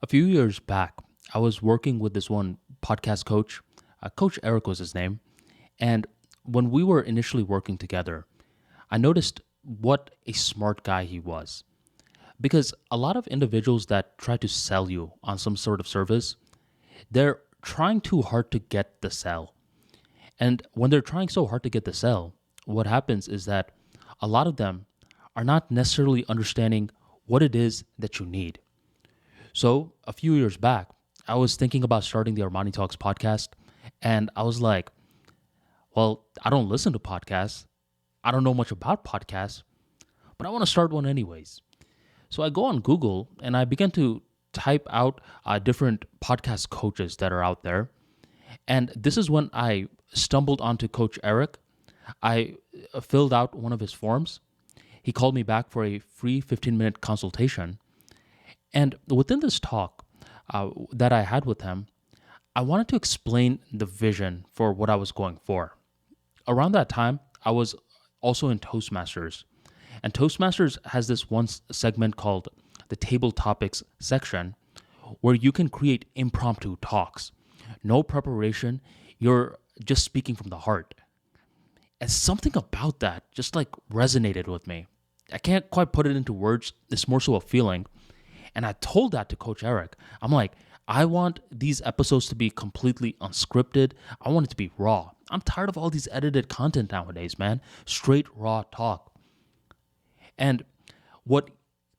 A few years back, I was working with this one podcast coach. Coach Eric was his name. And when we were initially working together, I noticed what a smart guy he was. Because a lot of individuals that try to sell you on some sort of service, they're trying too hard to get the sell. And when they're trying so hard to get the sell, what happens is that a lot of them are not necessarily understanding what it is that you need. So a few years back, I was thinking about starting the ArmaniTalks podcast, and I was like, well, I don't listen to podcasts. I don't know much about podcasts, but I want to start one anyways. So I go on Google and I began to type out different podcast coaches that are out there. And this is when I stumbled onto Coach Eric. I filled out one of his forms. He called me back for a free 15-minute consultation. And within this talk that I had with him, I wanted to explain the vision for what I was going for. Around that time, I was also in Toastmasters. And Toastmasters has this one segment called the Table Topics section where you can create impromptu talks. No preparation, you're just speaking from the heart. And something about that just like resonated with me. I can't quite put it into words. It's more so a feeling. And I told that to Coach Eric. I'm like, I want these episodes to be completely unscripted. I want it to be raw. I'm tired of all these edited content nowadays, man. Straight raw talk. And what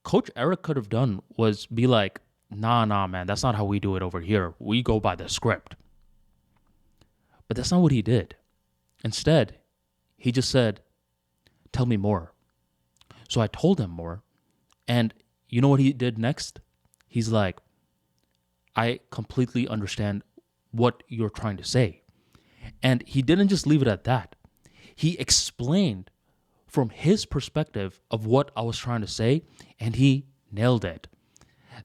Coach Eric could have done was be like, nah, man, that's not how we do it over here. We go by the script. But that's not what he did. Instead, he just said, tell me more. So I told him more. And you know what he did next? He's like, I completely understand what you're trying to say. And he didn't just leave it at that. He explained from his perspective of what I was trying to say, and he nailed it.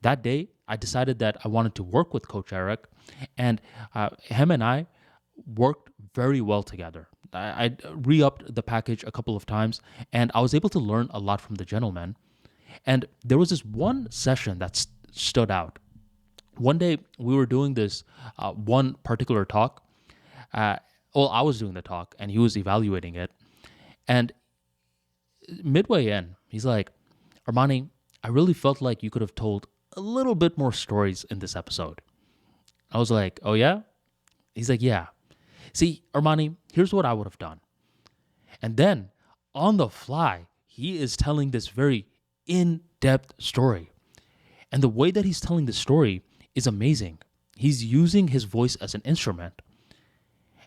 That day, I decided that I wanted to work with Coach Eric, and him and I worked very well together. I re-upped the package a couple of times, and I was able to learn a lot from the gentleman. And there was this one session that stood out. One day, we were doing this one particular talk. I was doing the talk, and he was evaluating it. And midway in, he's like, Armani, I really felt like you could have told a little bit more stories in this episode. I was like, oh yeah? He's like, yeah. See, Armani, here's what I would have done. And then, on the fly, he is telling this very in-depth story. And the way that he's telling the story is amazing. He's using his voice as an instrument.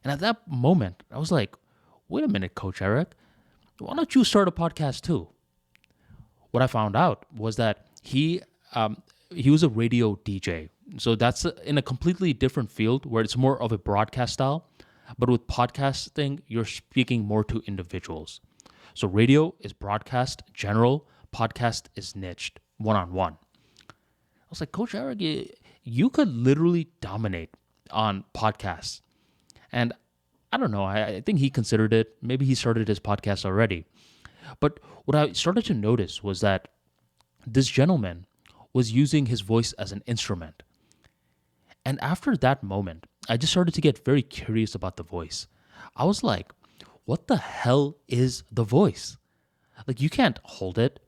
And at that moment, I was like, wait a minute, Coach Eric, why don't you start a podcast too? What I found out was that he was a radio DJ. So that's in a completely different field where it's more of a broadcast style. But with podcasting, you're speaking more to individuals. So radio is broadcast general, podcast is niched, one-on-one. I was like, Coach Eric, you could literally dominate on podcasts. And I don't know, I think he considered it. Maybe he started his podcast already. But what I started to notice was that this gentleman was using his voice as an instrument. And after that moment, I just started to get very curious about the voice. I was like, what the hell is the voice? Like, you can't hold it.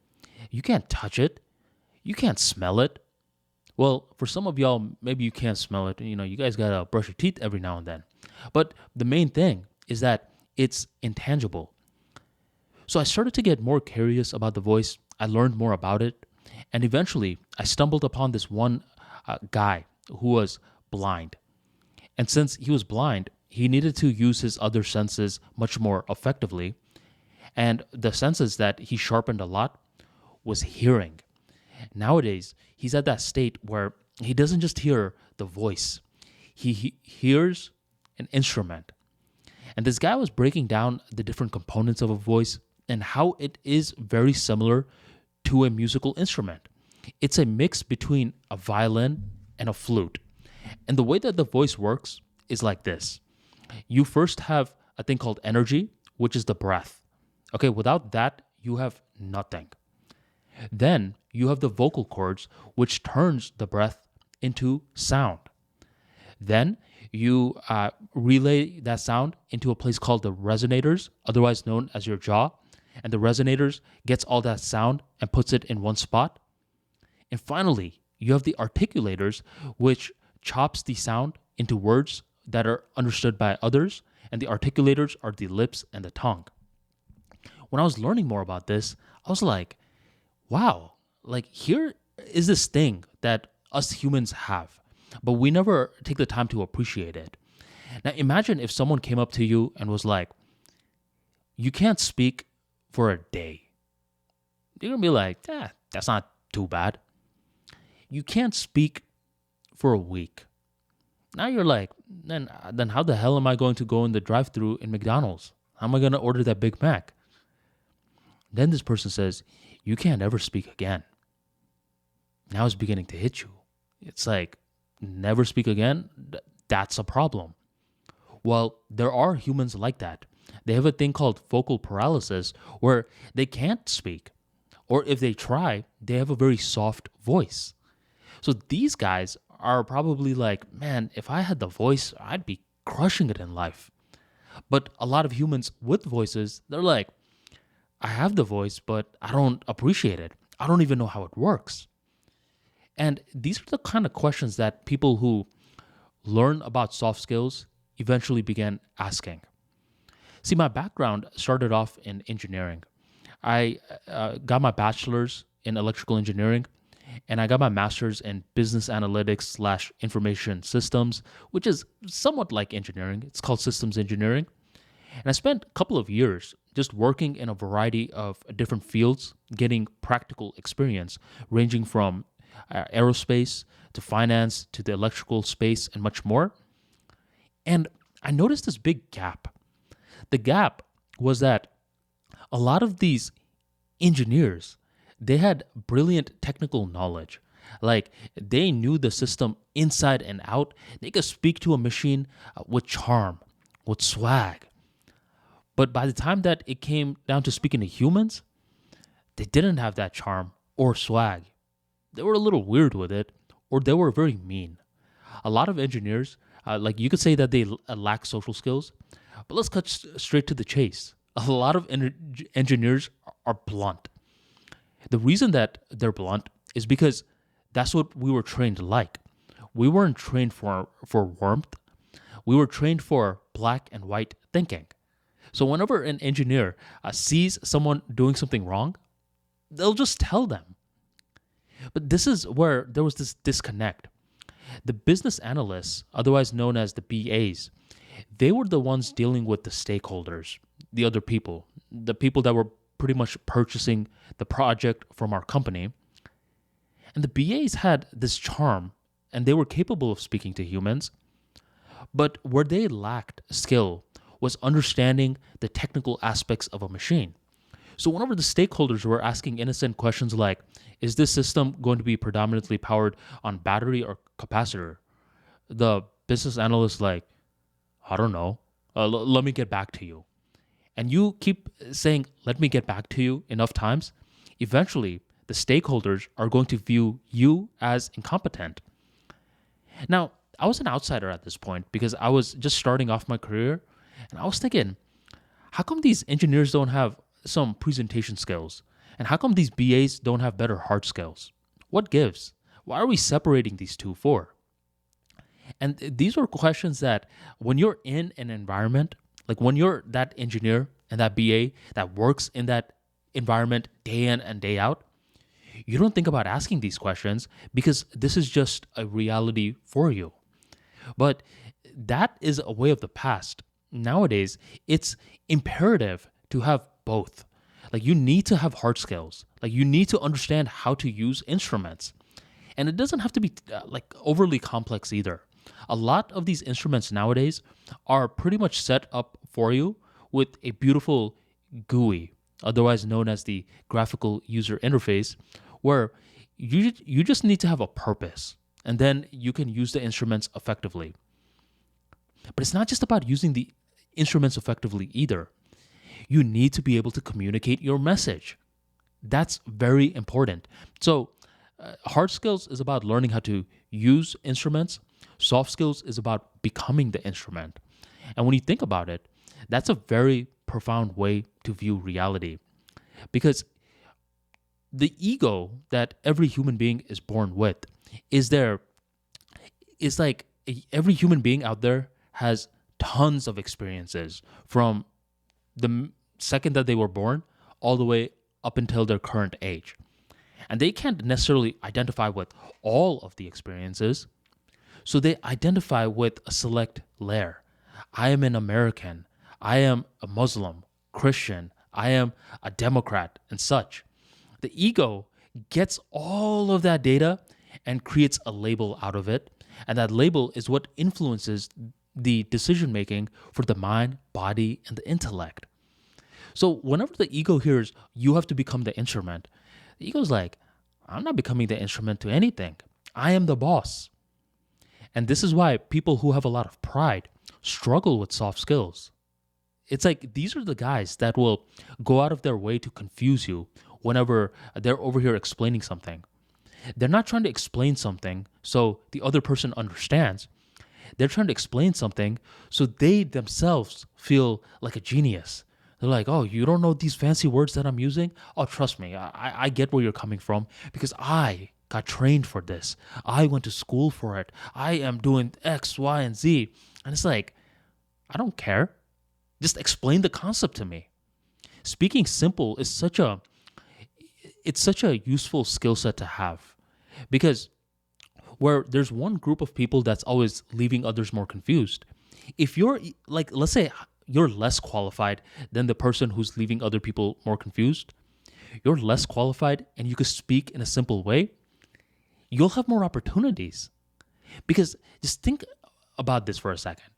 You can't touch it. You can't smell it. Well, for some of y'all, maybe you can't smell it. You know, you guys gotta brush your teeth every now and then. But the main thing is that it's intangible. So I started to get more curious about the voice. I learned more about it. And eventually, I stumbled upon this one guy who was blind. And since he was blind, he needed to use his other senses much more effectively. And the senses that he sharpened a lot was hearing. Nowadays, he's at that state where he doesn't just hear the voice. He hears an instrument. And this guy was breaking down the different components of a voice and how it is very similar to a musical instrument. It's a mix between a violin and a flute. And the way that the voice works is like this. You first have a thing called energy, which is the breath. Okay, without that, you have nothing. Then you have the vocal cords, which turns the breath into sound. Then you relay that sound into a place called the resonators, otherwise known as your jaw. And the resonators gets all that sound and puts it in one spot. And finally, you have the articulators, which chops the sound into words that are understood by others. And the articulators are the lips and the tongue. When I was learning more about this, I was like, wow, like here is this thing that us humans have, but we never take the time to appreciate it. Now, imagine if someone came up to you and was like, you can't speak for a day. You're going to be like, that's not too bad. You can't speak for a week. Now you're like, then how the hell am I going to go in the drive-thru in McDonald's? How am I going to order that Big Mac? Then this person says, you can't ever speak again. Now it's beginning to hit you. It's like, never speak again? That's a problem. Well, there are humans like that. They have a thing called focal paralysis where they can't speak. Or if they try, they have a very soft voice. So these guys are probably like, man, if I had the voice, I'd be crushing it in life. But a lot of humans with voices, they're like, I have the voice, but I don't appreciate it. I don't even know how it works. And these are the kind of questions that people who learn about soft skills eventually began asking. See, my background started off in engineering. I got my bachelor's in electrical engineering, and I got my master's in business analytics / information systems, which is somewhat like engineering. It's called systems engineering. And I spent a couple of years just working in a variety of different fields, getting practical experience, ranging from aerospace to finance to the electrical space and much more. And I noticed this big gap. The gap was that a lot of these engineers, they had brilliant technical knowledge. Like they knew the system inside and out. They could speak to a machine with charm, with swag. But by the time that it came down to speaking to humans, they didn't have that charm or swag. They were a little weird with it, or they were very mean. A lot of engineers, like you could say that they lack social skills, but let's cut straight to the chase. A lot of engineers are blunt. The reason that they're blunt is because that's what we were trained like. We weren't trained for warmth. We were trained for black and white thinking. So whenever an engineer sees someone doing something wrong, they'll just tell them. But this is where there was this disconnect. The business analysts, otherwise known as the BAs, they were the ones dealing with the stakeholders, the other people, the people that were pretty much purchasing the project from our company. And the BAs had this charm, and they were capable of speaking to humans. But where they lacked skill was understanding the technical aspects of a machine. So whenever the stakeholders were asking innocent questions like, is this system going to be predominantly powered on battery or capacitor? The business analyst like, I don't know. Let me get back to you. And you keep saying, let me get back to you enough times, eventually the stakeholders are going to view you as incompetent. Now, I was an outsider at this point because I was just starting off my career, and I was thinking, how come these engineers don't have some presentation skills? And how come these BAs don't have better hard skills? What gives? Why are we separating these two for? And these are questions that when you're in an environment, like when you're that engineer and that BA that works in that environment day in and day out, you don't think about asking these questions because this is just a reality for you. But that is a way of the past. Nowadays, it's imperative to have both. Like you need to have hard skills. Like you need to understand how to use instruments. And it doesn't have to be like overly complex either. A lot of these instruments nowadays are pretty much set up for you with a beautiful GUI, otherwise known as the graphical user interface, where you just need to have a purpose, and then you can use the instruments effectively. But it's not just about using the instruments effectively either. You need to be able to communicate your message. That's very important. So hard skills is about learning how to use instruments. Soft skills is about becoming the instrument. And when you think about it, that's a very profound way to view reality. Because the ego that every human being is born with is like every human being out there has tons of experiences from the second that they were born all the way up until their current age. And they can't necessarily identify with all of the experiences. So they identify with a select layer. I am an American. I am a Muslim, Christian. I am a Democrat and such. The ego gets all of that data and creates a label out of it. And that label is what influences the decision making for the mind, body, and the intellect. So whenever the ego hears you have to become the instrument, the ego's like, I'm not becoming the instrument to anything. I am the boss. And this is why people who have a lot of pride struggle with soft skills. It's like these are the guys that will go out of their way to confuse you whenever they're over here explaining something. They're not trying to explain something so the other person understands. They're trying to explain something so they themselves feel like a genius. They're like, oh, you don't know these fancy words that I'm using? Oh, trust me, I get where you're coming from because I got trained for this. I went to school for it. I am doing X, Y, and Z. And it's like, I don't care. Just explain the concept to me. Speaking simple is such a useful skill set to have, because where there's one group of people that's always leaving others more confused. If you're like, let's say you're less qualified than the person who's leaving other people more confused, you're less qualified and you could speak in a simple way, you'll have more opportunities. Because just think about this for a second.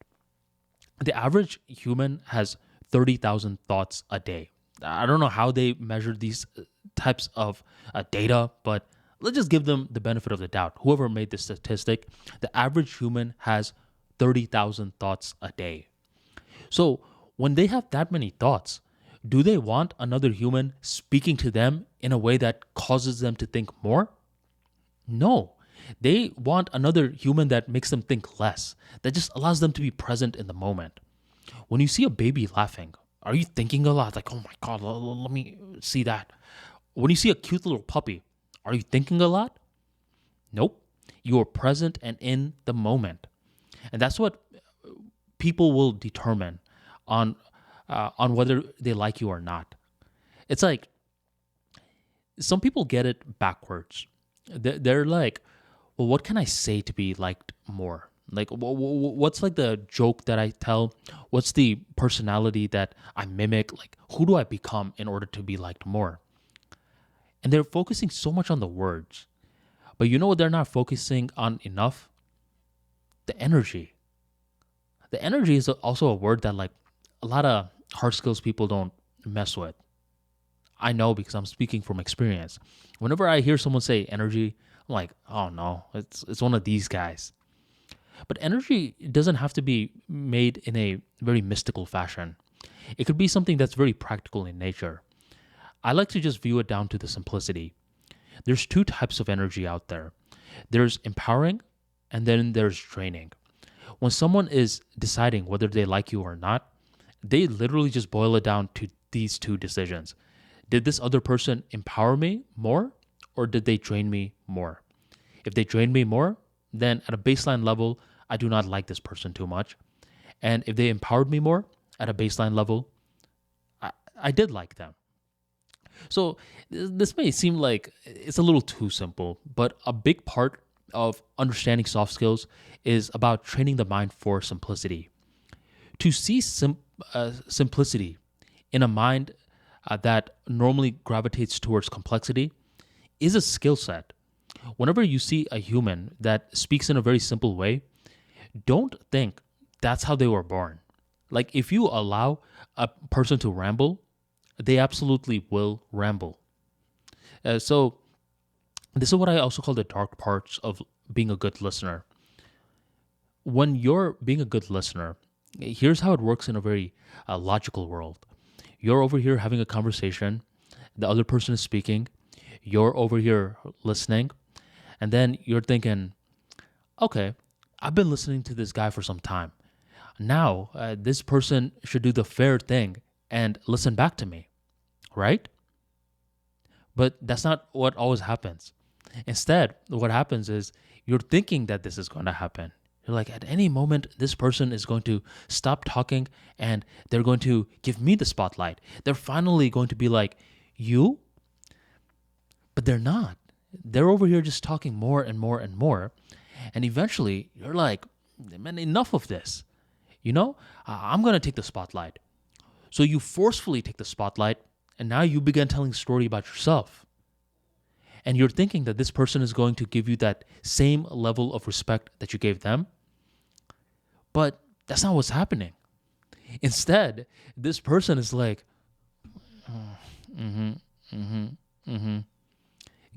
The average human has 30,000 thoughts a day. I don't know how they measure these types of data, but let's just give them the benefit of the doubt. Whoever made this statistic, the average human has 30,000 thoughts a day. So when they have that many thoughts, do they want another human speaking to them in a way that causes them to think more? No. They want another human that makes them think less, that just allows them to be present in the moment. When you see a baby laughing, are you thinking a lot? Like, oh my God, let me see that. When you see a cute little puppy, are you thinking a lot? Nope. You are present and in the moment. And that's what people will determine on whether they like you or not. It's like some people get it backwards. They're like, well, what can I say to be liked more? Like, what's like the joke that I tell? What's the personality that I mimic? Like, who do I become in order to be liked more? And they're focusing so much on the words. But you know what they're not focusing on enough? The energy. The energy is also a word that like a lot of hard skills people don't mess with. I know because I'm speaking from experience. Whenever I hear someone say energy, I'm like, oh no, it's one of these guys. But energy doesn't have to be made in a very mystical fashion. It could be something that's very practical in nature. I like to just view it down to the simplicity. There's two types of energy out there. There's empowering and then there's draining. When someone is deciding whether they like you or not, they literally just boil it down to these two decisions. Did this other person empower me more or did they drain me more? If they drain me more, then at a baseline level, I do not like this person too much. And if they empowered me more at a baseline level, I did like them. So this may seem like it's a little too simple, but a big part of understanding soft skills is about training the mind for simplicity. To see simplicity in a mind that normally gravitates towards complexity is a skill set. Whenever you see a human that speaks in a very simple way, don't think that's how they were born. Like if you allow a person to ramble, they absolutely will ramble. So this is what I also call the dark parts of being a good listener. When you're being a good listener, here's how it works in a very logical world. You're over here having a conversation, the other person is speaking, you're over here listening, and then you're thinking, okay, I've been listening to this guy for some time. Now, this person should do the fair thing and listen back to me, right? But that's not what always happens. Instead, what happens is you're thinking that this is going to happen. You're like, at any moment, this person is going to stop talking and they're going to give me the spotlight. They're finally going to be like, you? But they're not. They're over here just talking more and more and more. And eventually, you're like, man, enough of this. I'm going to take the spotlight. So you forcefully take the spotlight, and now you begin telling a story about yourself. And you're thinking that this person is going to give you that same level of respect that you gave them. But that's not what's happening. Instead, this person is like,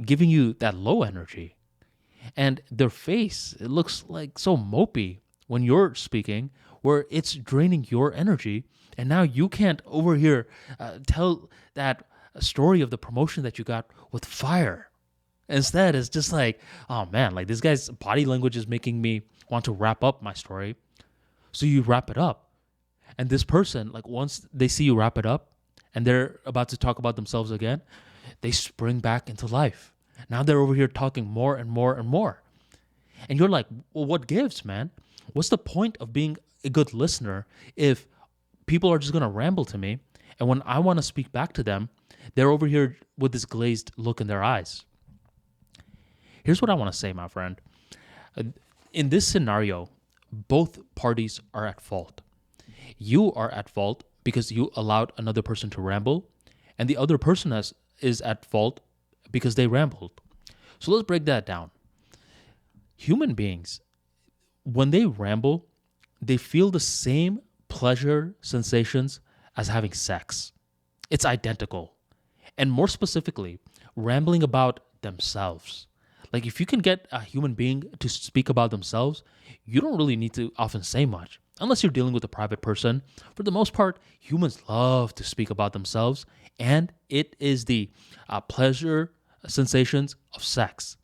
giving you that low energy. And their face, it looks like so mopey when you're speaking, where it's draining your energy. And now you can't over here tell that story of the promotion that you got with fire. Instead, it's just like, oh man, like this guy's body language is making me want to wrap up my story. So you wrap it up. And this person, like once they see you wrap it up and they're about to talk about themselves again, they spring back into life. Now they're over here talking more and more and more. And you're like, well, what gives, man? What's the point of being a good listener if people are just going to ramble to me? And when I want to speak back to them, they're over here with this glazed look in their eyes. Here's what I want to say, my friend. In this scenario, both parties are at fault. You are at fault because you allowed another person to ramble, and the other person is at fault because they rambled. So let's break that down. Human beings, when they ramble, they feel the same pleasure sensations as having sex. It's identical. And more specifically, rambling about themselves. Like if you can get a human being to speak about themselves, you don't really need to often say much. Unless you're dealing with a private person. For the most part, humans love to speak about themselves, and it is the pleasure sensations of sex.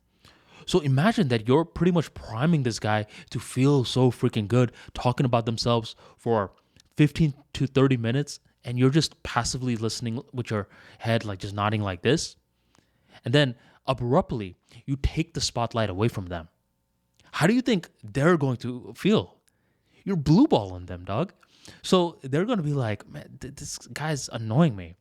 So imagine that you're pretty much priming this guy to feel so freaking good talking about themselves for 15 to 30 minutes, and you're just passively listening with your head like just nodding like this. And then abruptly, you take the spotlight away from them. How do you think they're going to feel? You're blue balling them, dog. So they're going to be like, man, this guy's annoying me.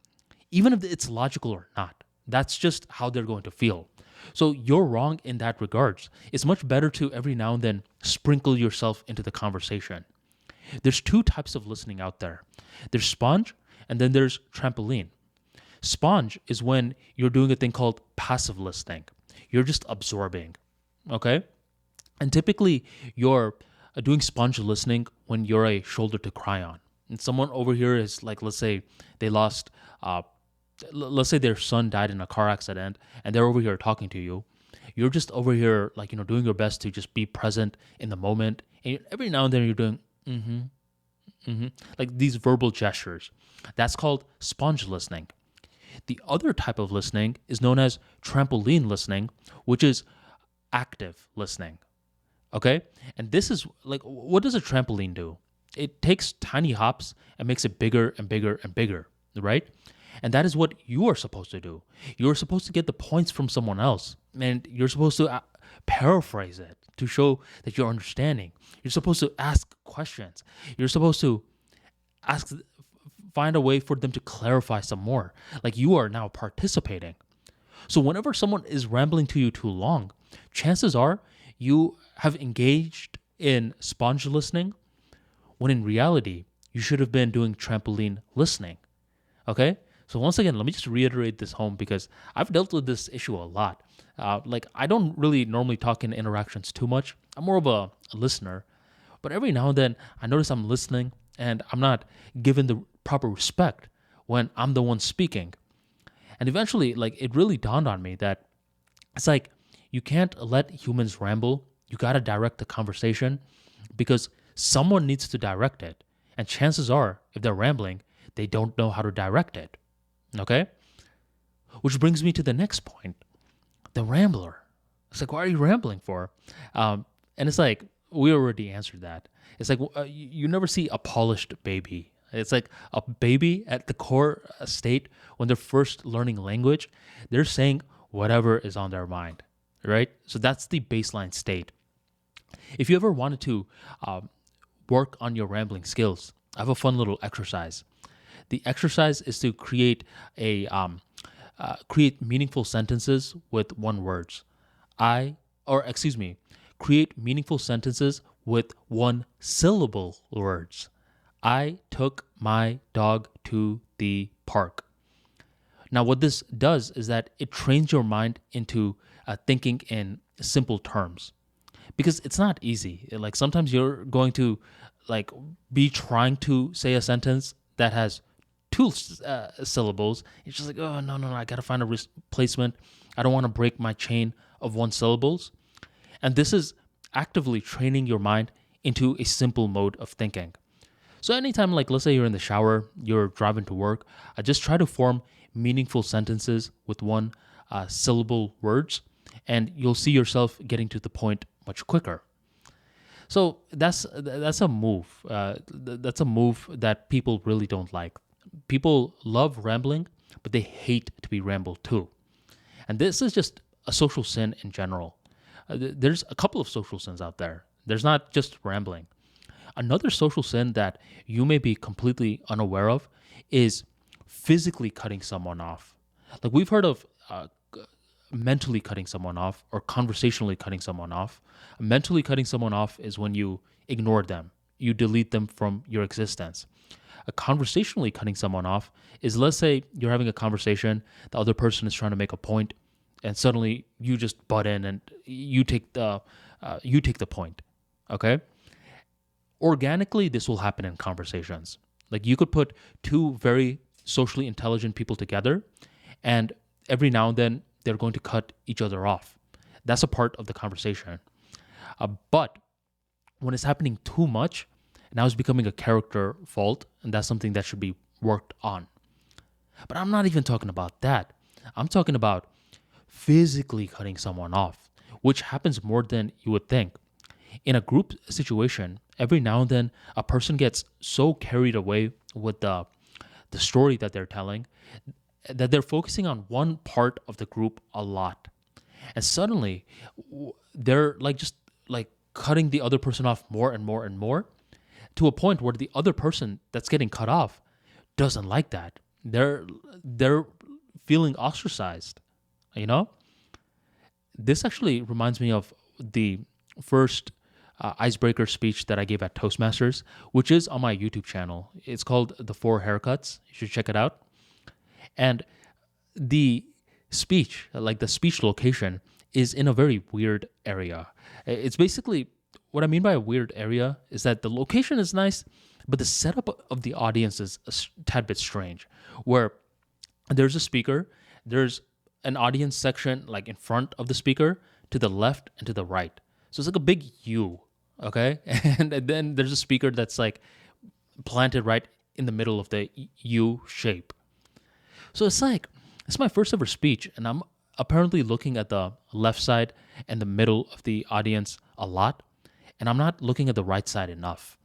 Even if it's logical or not. That's just how they're going to feel. So you're wrong in that regards. It's much better to every now and then sprinkle yourself into the conversation. There's two types of listening out there. There's sponge and then there's trampoline. Sponge is when you're doing a thing called passive listening. You're just absorbing, okay? And typically you're doing sponge listening when you're a shoulder to cry on. And someone over here is like, let's say they lost, let's say their son died in a car accident and they're over here talking to you. You're just over here like, doing your best to just be present in the moment. And every now and then you're doing, like these verbal gestures. That's called sponge listening. The other type of listening is known as trampoline listening, which is active listening. Okay? And this is like, what does a trampoline do? It takes tiny hops and makes it bigger and bigger and bigger, right? And that is what you are supposed to do. You're supposed to get the points from someone else, and you're supposed to paraphrase it to show that you're understanding. You're supposed to ask questions. You're supposed to find a way for them to clarify some more. Like you are now participating. So whenever someone is rambling to you too long, chances are you have engaged in sponge listening, when in reality, you should have been doing trampoline listening. Okay? So once again, let me just reiterate this home because I've dealt with this issue a lot. Like I don't really normally talk in interactions too much. I'm more of a listener. But every now and then, I notice I'm listening and I'm not given the proper respect when I'm the one speaking. And eventually, like it really dawned on me that it's like you can't let humans ramble. You got to direct the conversation because someone needs to direct it. And chances are, if they're rambling, they don't know how to direct it. Okay? Which brings me to the next point. The rambler. It's like, why are you rambling for? And it's like, we already answered that. It's like you never see a polished baby. It's like a baby at the core state when they're first learning language, they're saying whatever is on their mind, right? So that's the baseline state. If you ever wanted to work on your rambling skills, I have a fun little exercise. The exercise is to create meaningful sentences with one words. Create meaningful sentences with one syllable words. I took my dog to the park. Now, what this does is that it trains your mind into thinking in simple terms, because it's not easy. Like sometimes you're going to like be trying to say a sentence that has two syllables. It's just like, oh no, I gotta find a replacement. I don't want to break my chain of one syllables. And this is actively training your mind into a simple mode of thinking. So anytime, like let's say you're in the shower, you're driving to work, I just try to form meaningful sentences with one syllable words, and you'll see yourself getting to the point much quicker. So that's a move. That's a move that people really don't like. People love rambling, but they hate to be rambled to. And this is just a social sin in general. There's a couple of social sins out there. There's not just rambling. Another social sin that you may be completely unaware of is physically cutting someone off. Like we've heard of mentally cutting someone off or conversationally cutting someone off. Mentally cutting someone off is when you ignore them, you delete them from your existence. Conversationally cutting someone off is, let's say you're having a conversation, the other person is trying to make a point, and suddenly you just butt in and you take the point. Okay. Organically, this will happen in conversations. Like you could put two very socially intelligent people together, and every now and then they're going to cut each other off. That's a part of the conversation. But when it's happening too much, now it's becoming a character fault, and that's something that should be worked on. But I'm not even talking about that. I'm talking about physically cutting someone off, which happens more than you would think. In a group situation, every now and then a person gets so carried away with the story that they're telling that they're focusing on one part of the group a lot. And suddenly they're just cutting the other person off more and more and more, to a point where the other person that's getting cut off doesn't like that. They're feeling ostracized, you know? This actually reminds me of the first icebreaker speech that I gave at Toastmasters, which is on my YouTube channel. It's called The 4 Haircuts. You should check it out. And the speech, like the speech location, is in a very weird area. It's basically, what I mean by a weird area is that the location is nice, but the setup of the audience is a tad bit strange, where there's a speaker, there's an audience section like in front of the speaker, to the left and to the right. So it's like a big U, okay? And then there's a speaker that's like planted right in the middle of the U shape. So it's my first ever speech, and I'm apparently looking at the left side and the middle of the audience a lot, and I'm not looking at the right side enough.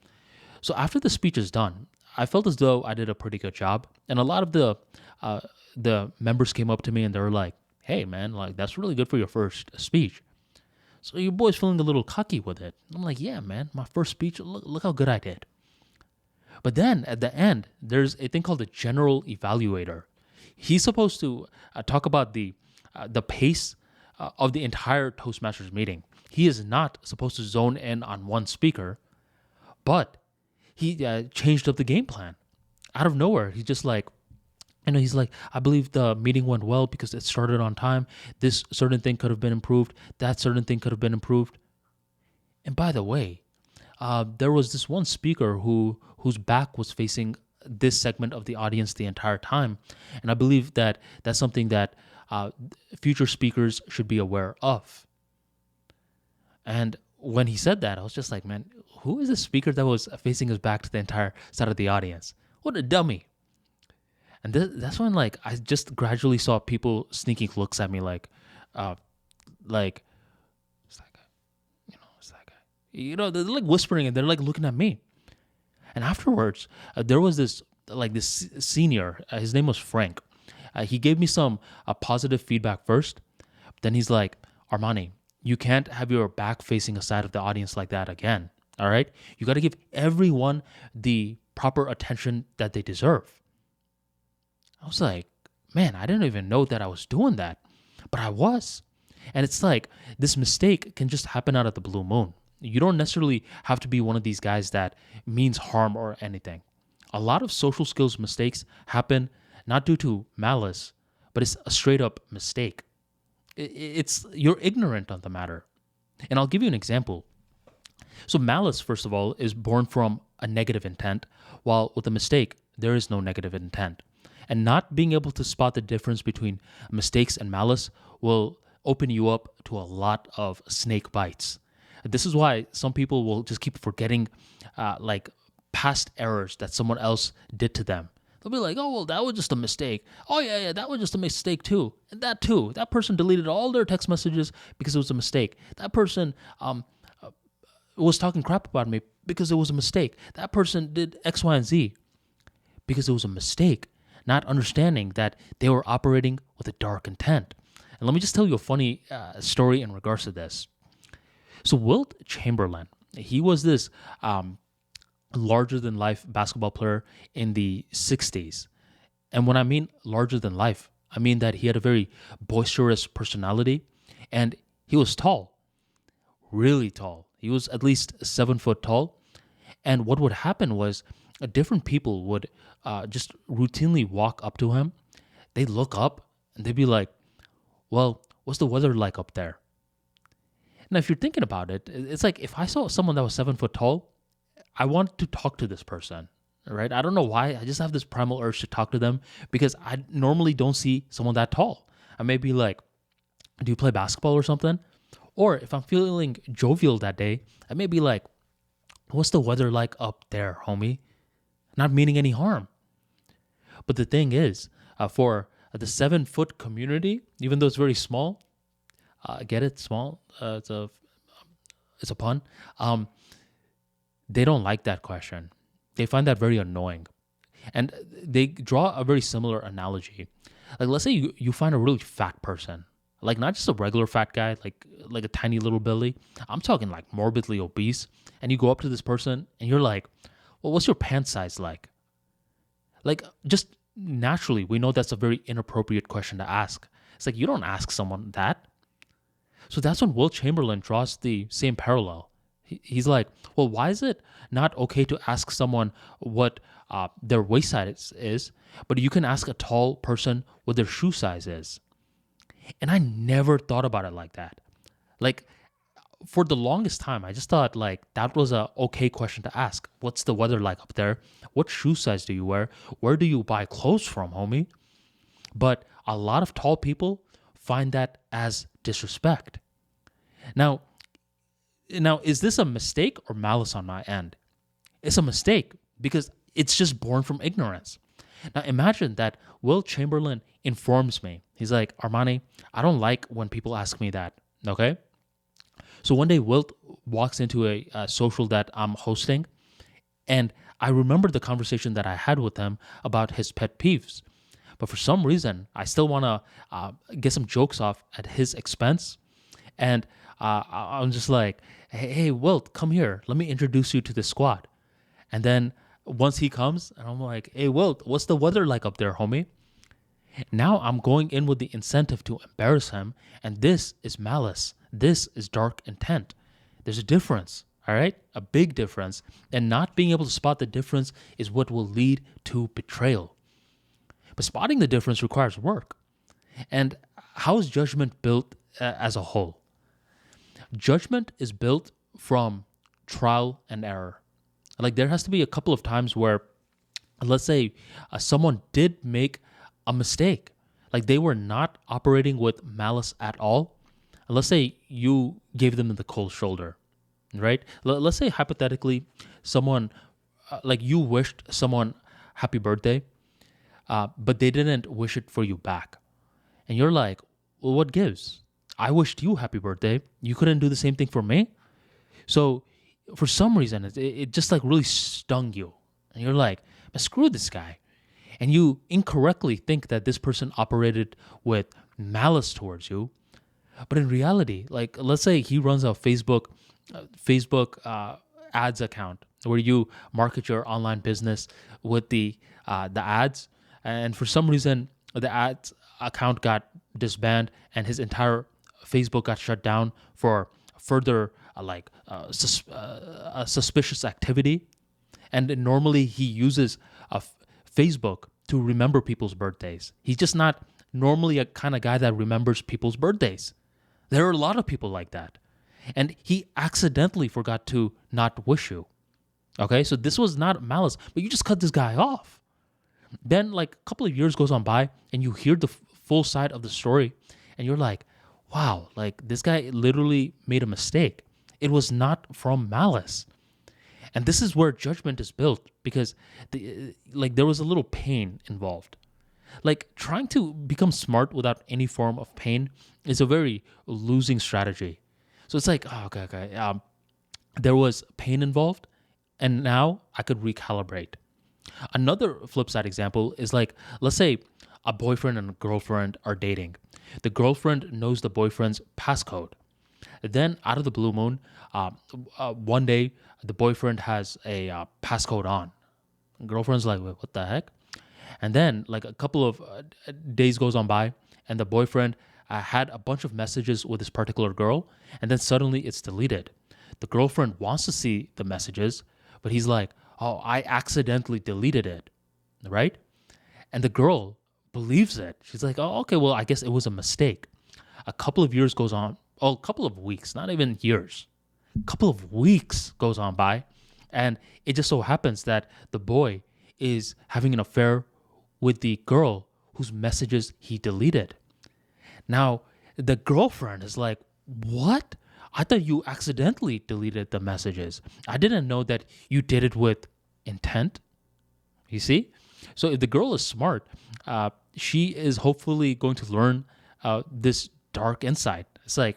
So after the speech is done, I felt as though I did a pretty good job, and a lot of the members came up to me and they were like, "Hey man, like that's really good for your first speech. So your boy's feeling a little cocky with it." I'm like, "Yeah man, my first speech, look how good I did." But then at the end, there's a thing called the general evaluator. He's supposed to talk about the pace of the entire Toastmasters meeting. He is not supposed to zone in on one speaker, but he changed up the game plan out of nowhere. He's just like, he's like, "I believe the meeting went well because it started on time. This certain thing could have been improved. That certain thing could have been improved." And by the way, there was this one speaker whose back was facing this segment of the audience the entire time. And I believe that that's something that future speakers should be aware of. And when he said that, I was just like, man, who is this speaker that was facing his back to the entire side of the audience? What a dummy. And that's when I just gradually saw people sneaking looks at me like, it's that guy. It's that guy. They're like whispering and they're like looking at me. And afterwards, there was this senior. His name was Frank. He gave me some positive feedback first. Then he's like, Armani, you can't have your back facing a side of the audience like that again. All right? You got to give everyone the proper attention that they deserve. I was like, man, I didn't even know that I was doing that, but I was. And it's like this mistake can just happen out of the blue moon. You don't necessarily have to be one of these guys that means harm or anything. A lot of social skills mistakes happen not due to malice, but it's a straight up mistake. It's you're ignorant on the matter. And I'll give you an example. So malice, first of all, is born from a negative intent, while with a mistake, there is no negative intent. And not being able to spot the difference between mistakes and malice will open you up to a lot of snake bites. This is why some people will just keep forgetting like past errors that someone else did to them. They'll be like, oh, well, that was just a mistake. Oh, yeah, that was just a mistake too. And that too. That person deleted all their text messages because it was a mistake. That person was talking crap about me because it was a mistake. That person did X, Y, and Z because it was a mistake, not understanding that they were operating with a dark intent. And let me just tell you a funny story in regards to this. So Wilt Chamberlain, he was this larger-than-life basketball player in the 60s. And when I mean larger-than-life, I mean that he had a very boisterous personality, and he was tall, really tall. He was at least 7 foot tall. And what would happen was different people would just routinely walk up to him. They'd look up, and they'd be like, well, what's the weather like up there? Now, if you're thinking about it, it's like if I saw someone that was 7 foot tall, I want to talk to this person, right? I don't know why. I just have this primal urge to talk to them because I normally don't see someone that tall. I may be like, do you play basketball or something? Or if I'm feeling jovial that day, I may be like, what's the weather like up there, homie? Not meaning any harm. But the thing is, for the 7 foot community, even though it's very small, get it? Small? It's a pun. They don't like that question. They find that very annoying. And they draw a very similar analogy. Like, let's say you find a really fat person, like not just a regular fat guy, like a tiny little belly. I'm talking like morbidly obese. And you go up to this person and you're like, well, what's your pant size like? Like, just naturally, we know that's a very inappropriate question to ask. It's like, you don't ask someone that. So that's when Wilt Chamberlain draws the same parallel. He's like, well, why is it not okay to ask someone what their waist size is, but you can ask a tall person what their shoe size is? And I never thought about it like that. Like, for the longest time, I just thought like that was a okay question to ask. What's the weather like up there? What shoe size do you wear? Where do you buy clothes from, homie? But a lot of tall people find that as disrespect. Now, is this a mistake or malice on my end? It's a mistake because it's just born from ignorance. Now, imagine that Wilt Chamberlain informs me. He's like, Armani, I don't like when people ask me that, okay? So one day, Wilt walks into a social that I'm hosting, and I remember the conversation that I had with him about his pet peeves. But for some reason, I still want to get some jokes off at his expense. And I'm just like, hey, Wilt, come here. Let me introduce you to the squad. And then once he comes, and I'm like, hey, Wilt, what's the weather like up there, homie? Now I'm going in with the incentive to embarrass him. And this is malice. This is dark intent. There's a difference, all right? A big difference. And not being able to spot the difference is what will lead to betrayal. But spotting the difference requires work. And how is judgment built as a whole? Judgment is built from trial and error. Like, there has to be a couple of times where, let's say, someone did make a mistake. Like, they were not operating with malice at all. And let's say you gave them the cold shoulder, right? Let's say, hypothetically, someone, like you wished someone happy birthday, but they didn't wish it for you back. And you're like, well, what gives? I wished you happy birthday. You couldn't do the same thing for me. So for some reason, it just like really stung you. And you're like, "Man, screw this guy." And you incorrectly think that this person operated with malice towards you. But in reality, like let's say he runs a Facebook ads account where you market your online business with the ads, and for some reason the ads account got disbanded and his entire Facebook got shut down for further suspicious activity. And normally he uses Facebook to remember people's birthdays. He's just not normally a kind of guy that remembers people's birthdays. There are a lot of people like that. And he accidentally forgot to not wish you. Okay, so this was not malice, but you just cut this guy off. Then like a couple of years goes on by and you hear the full side of the story and you're like, wow, like this guy literally made a mistake. It was not from malice. And this is where judgment is built because there was a little pain involved. Like trying to become smart without any form of pain is a very losing strategy. So it's like, oh, okay. There was pain involved, and now I could recalibrate. Another flip side example is like, let's say a boyfriend and a girlfriend are dating. The girlfriend knows the boyfriend's passcode. Then out of the blue moon, one day the boyfriend has a passcode on. Girlfriend's like, wait, what the heck? And then like a couple of days goes on by and the boyfriend had a bunch of messages with this particular girl, and then suddenly it's deleted. The girlfriend wants to see the messages, but he's like, oh, I accidentally deleted it, right? And the girl believes it. She's like, oh, okay, well, I guess it was a mistake. A couple of years goes on, a couple of weeks, not even years. A couple of weeks goes on by, and it just so happens that the boy is having an affair with the girl whose messages he deleted. Now, the girlfriend is like, what? I thought you accidentally deleted the messages. I didn't know that you did it with intent. You see? So if the girl is smart, she is hopefully going to learn this dark insight. It's like,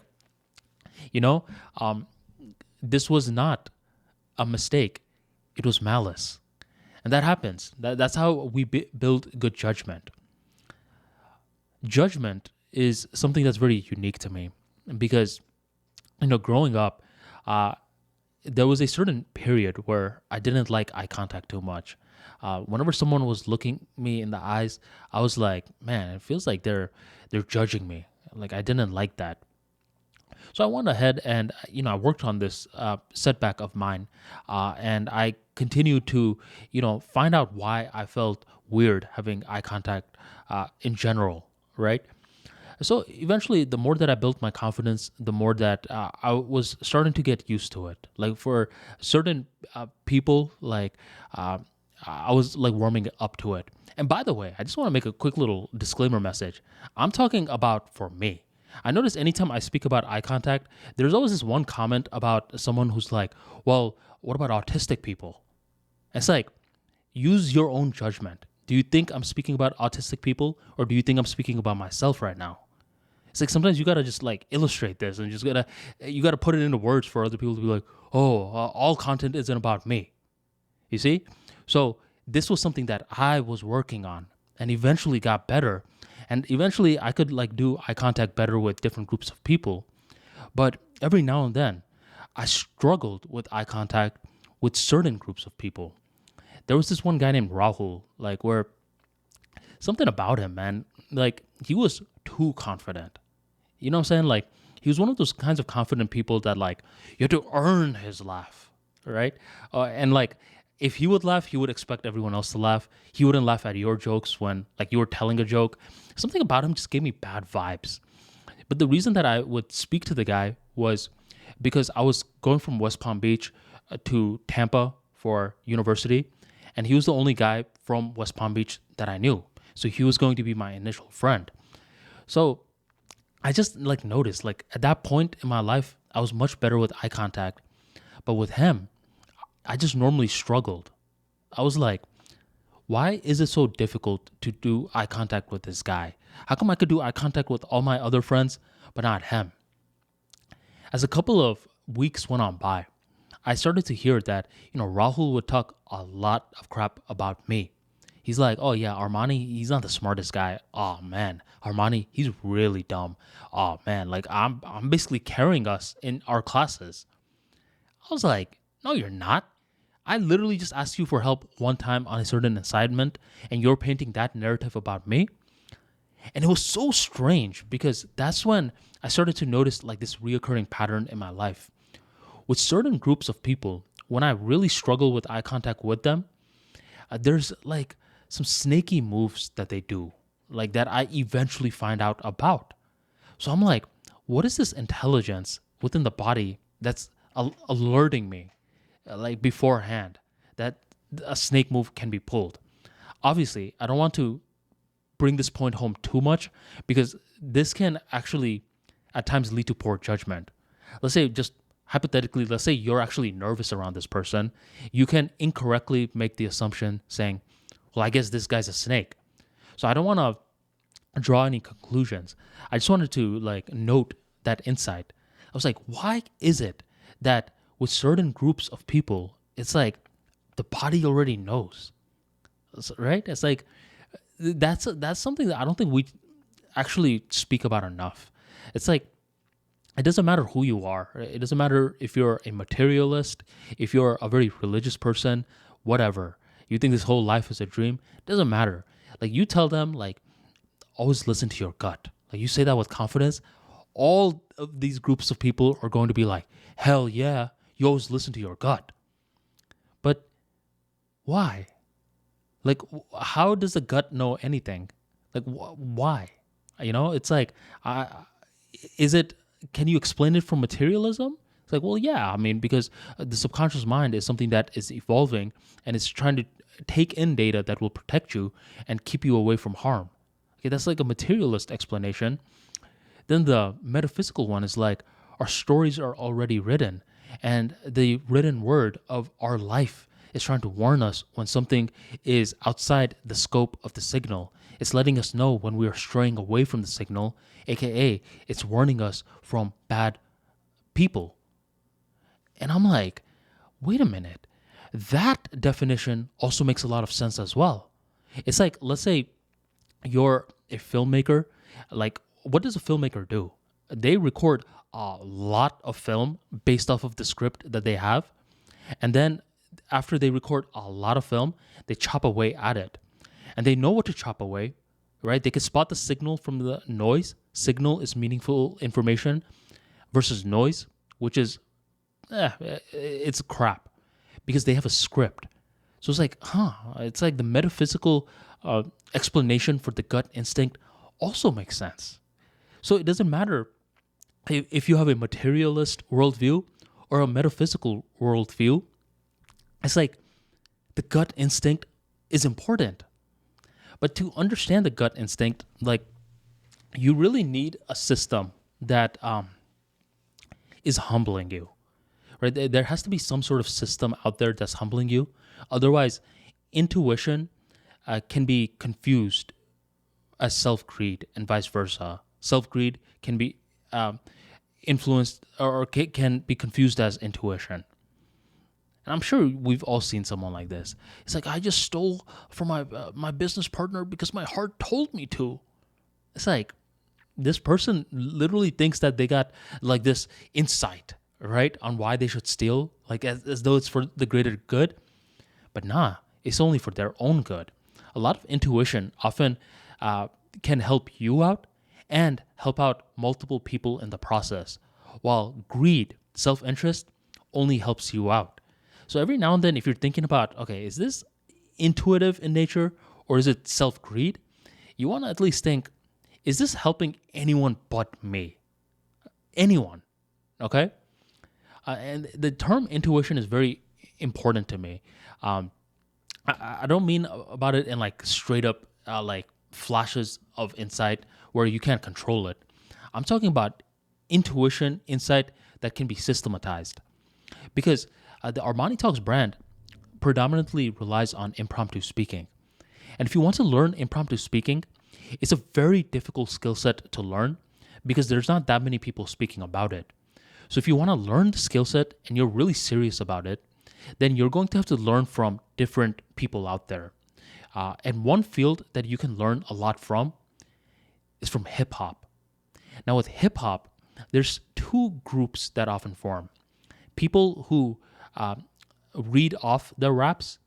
this was not a mistake. It was malice. And that happens. That's how we build good judgment. Judgment is something that's very unique to me because, growing up, there was a certain period where I didn't like eye contact too much. Whenever someone was looking me in the eyes, I was like, man, it feels like they're judging me. Like I didn't like that. So I went ahead and, I worked on this setback of mine, and I continued to, find out why I felt weird having eye contact in general, right? So eventually, the more that I built my confidence, the more that I was starting to get used to it. Like for certain people, I was like warming up to it. And by the way, I just want to make a quick little disclaimer message. I'm talking about for me. I notice anytime I speak about eye contact, there's always this one comment about someone who's like, well, what about autistic people? It's like, use your own judgment. Do you think I'm speaking about autistic people, or do you think I'm speaking about myself right now? It's like sometimes you gotta just like illustrate this and you gotta put it into words for other people to be like, oh, all content isn't about me. You see? So this was something that I was working on and eventually got better. And eventually I could like do eye contact better with different groups of people. But every now and then I struggled with eye contact with certain groups of people. There was this one guy named Rahul, like where something about him, man, like he was too confident. You know what I'm saying? Like he was one of those kinds of confident people that like you had to earn his laugh, right? And like if he would laugh, he would expect everyone else to laugh. He wouldn't laugh at your jokes when like you were telling a joke. Something about him just gave me bad vibes. But the reason that I would speak to the guy was because I was going from West Palm Beach to Tampa for university, and he was the only guy from West Palm Beach that I knew. So he was going to be my initial friend. So I just like noticed, like at that point in my life, I was much better with eye contact. But with him, I just normally struggled. I was like, why is it so difficult to do eye contact with this guy? How come I could do eye contact with all my other friends, but not him? As a couple of weeks went on by, I started to hear that, Rahul would talk a lot of crap about me. He's like, oh yeah, Armani, he's not the smartest guy. Oh man, Armani, he's really dumb. Oh man, like I'm basically carrying us in our classes. I was like, no, you're not. I literally just asked you for help one time on a certain assignment, and you're painting that narrative about me. And it was so strange because that's when I started to notice like this reoccurring pattern in my life. With certain groups of people, when I really struggle with eye contact with them, there's like some snaky moves that they do, like that I eventually find out about. So I'm like, what is this intelligence within the body that's alerting me, like beforehand, that a snake move can be pulled? Obviously, I don't want to bring this point home too much because this can actually at times lead to poor judgment. Let's say, just hypothetically, let's say you're actually nervous around this person. You can incorrectly make the assumption saying, well, I guess this guy's a snake. So I don't want to draw any conclusions. I just wanted to like note that insight. I was like, why is it that with certain groups of people, it's like the body already knows, right? It's like that's something that I don't think we actually speak about enough. It's like it doesn't matter who you are. It doesn't matter if you're a materialist, if you're a very religious person, whatever. You think this whole life is a dream. It doesn't matter. Like you tell them, like, always listen to your gut. Like you say that with confidence. All of these groups of people are going to be like, hell yeah, you always listen to your gut. But why? Like, how does the gut know anything? Like, why? It's like, is it? Can you explain it from materialism? It's like, well, yeah. I mean, because the subconscious mind is something that is evolving and it's trying to take in data that will protect you and keep you away from harm. Okay, that's like a materialist explanation. Then the metaphysical one is like, our stories are already written, and the written word of our life is trying to warn us when something is outside the scope of the signal. It's letting us know when we are straying away from the signal, aka it's warning us from bad people. And I'm like, wait a minute. That definition also makes a lot of sense as well. It's like, let's say you're a filmmaker. Like, what does a filmmaker do? They record a lot of film based off of the script that they have. And then after they record a lot of film, they chop away at it. And they know what to chop away, right? They can spot the signal from the noise. Signal is meaningful information versus noise, which is, it's crap because they have a script. So it's like, it's like the metaphysical explanation for the gut instinct also makes sense. So it doesn't matter if you have a materialist worldview or a metaphysical worldview. It's like the gut instinct is important. But to understand the gut instinct, like you really need a system that is humbling you, right? There has to be some sort of system out there that's humbling you. Otherwise, intuition can be confused as self-greed and vice versa. Self-greed can be influenced or can be confused as intuition. And I'm sure we've all seen someone like this. It's like, I just stole from my business partner because my heart told me to. It's like, this person literally thinks that they got like this insight, right, on why they should steal, like as though it's for the greater good. But nah, it's only for their own good. A lot of intuition often can help you out and help out multiple people in the process, while greed, self-interest, only helps you out. So every now and then, if you're thinking about, okay, is this intuitive in nature or is it self-greed? You want to at least think, is this helping anyone but me? Anyone, okay? And the term intuition is very important to me. I don't mean about it in like straight up like flashes of insight where you can't control it. I'm talking about intuition, insight that can be systematized. Because the ArmaniTalks brand predominantly relies on impromptu speaking. And if you want to learn impromptu speaking, it's a very difficult skill set to learn because there's not that many people speaking about it. So if you want to learn the skill set and you're really serious about it, then you're going to have to learn from different people out there. And one field that you can learn a lot from is from hip hop. Now, with hip hop, there's two groups that often form: people who read off their raps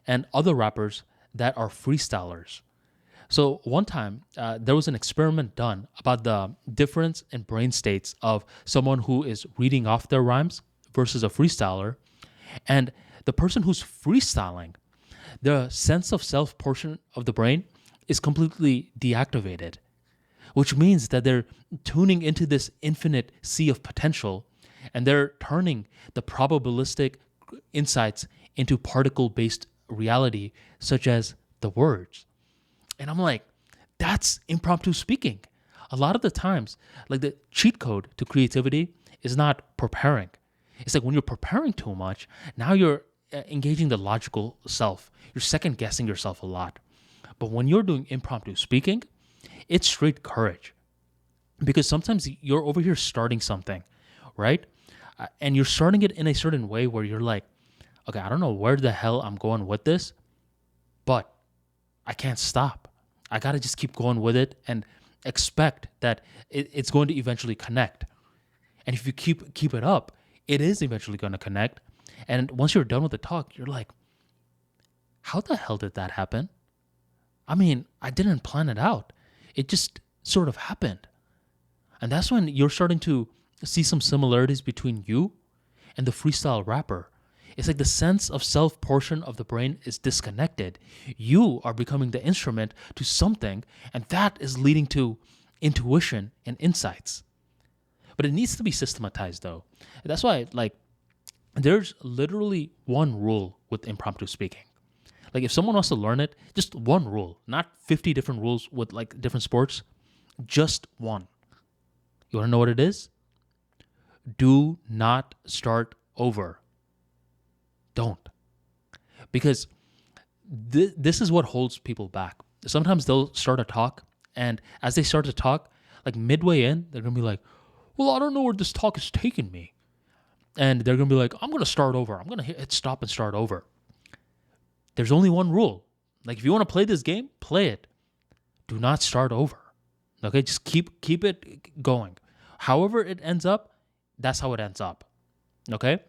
and other rappers that are freestylers. So one time, there was an experiment done about the difference in brain states of someone who is reading off their rhymes versus a freestyler. And the person who's freestyling, the sense of self portion of the brain is completely deactivated, which means that they're tuning into this infinite sea of potential, and they're turning the probabilistic insights into particle-based reality, such as the words. And I'm like, that's impromptu speaking. A lot of the times, like, the cheat code to creativity is not preparing. It's like when you're preparing too much, now you're engaging the logical self. You're second guessing yourself a lot. But when you're doing impromptu speaking, it's straight courage. Because sometimes you're over here starting something, right? And you're starting it in a certain way where you're like, okay, I don't know where the hell I'm going with this, but I can't stop. I got to just keep going with it and expect that it's going to eventually connect. And if you keep it up, it is eventually going to connect. And once you're done with the talk, you're like, how the hell did that happen? I mean, I didn't plan it out. It just sort of happened. And that's when you're starting to see some similarities between you and the freestyle rapper. It's like the sense of self portion of the brain is disconnected. You are becoming the instrument to something, and that is leading to intuition and insights. But it needs to be systematized, though. That's why, like, there's literally one rule with impromptu speaking. Like, if someone wants to learn it, just one rule, not 50 different rules with, like, different sports, just one. You want to know what it is? Do not start over. Don't. Because this is what holds people back. Sometimes they'll start a talk, and as they start to talk, like midway in, they're going to be like, well, I don't know where this talk is taking me. And they're going to be like, I'm going to start over. I'm going to hit stop and start over. There's only one rule. Like, if you want to play this game, play it. Do not start over. Okay? Just keep it going. However it ends up, that's how it ends up. Okay?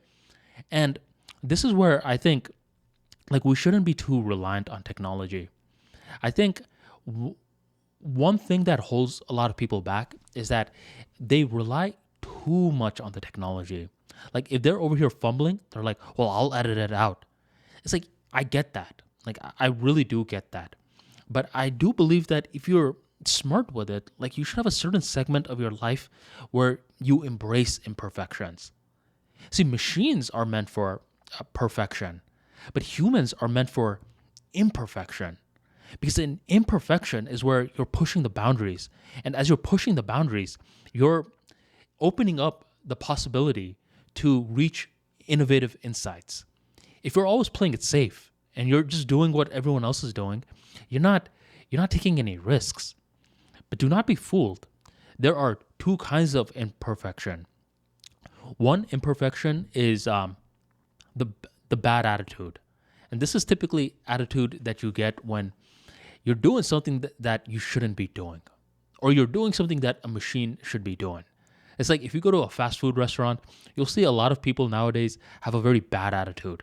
And this is where I think, like, we shouldn't be too reliant on technology. I think one thing that holds a lot of people back is that they rely too much on the technology. Like, if they're over here fumbling, they're like, well, I'll edit it out. It's like, I get that. Like, I really do get that. But I do believe that if you're smart with it, like, you should have a certain segment of your life where you embrace imperfections. See, machines are meant for perfection, but humans are meant for imperfection. Because in imperfection is where you're pushing the boundaries. And as you're pushing the boundaries, you're opening up the possibility to reach innovative insights. If you're always playing it safe and you're just doing what everyone else is doing, you're not taking any risks. But do not be fooled. There are two kinds of imperfection. One imperfection is the bad attitude. And this is typically attitude that you get when you're doing something that you shouldn't be doing, or you're doing something that a machine should be doing. It's like if you go to a fast food restaurant, you'll see a lot of people nowadays have a very bad attitude.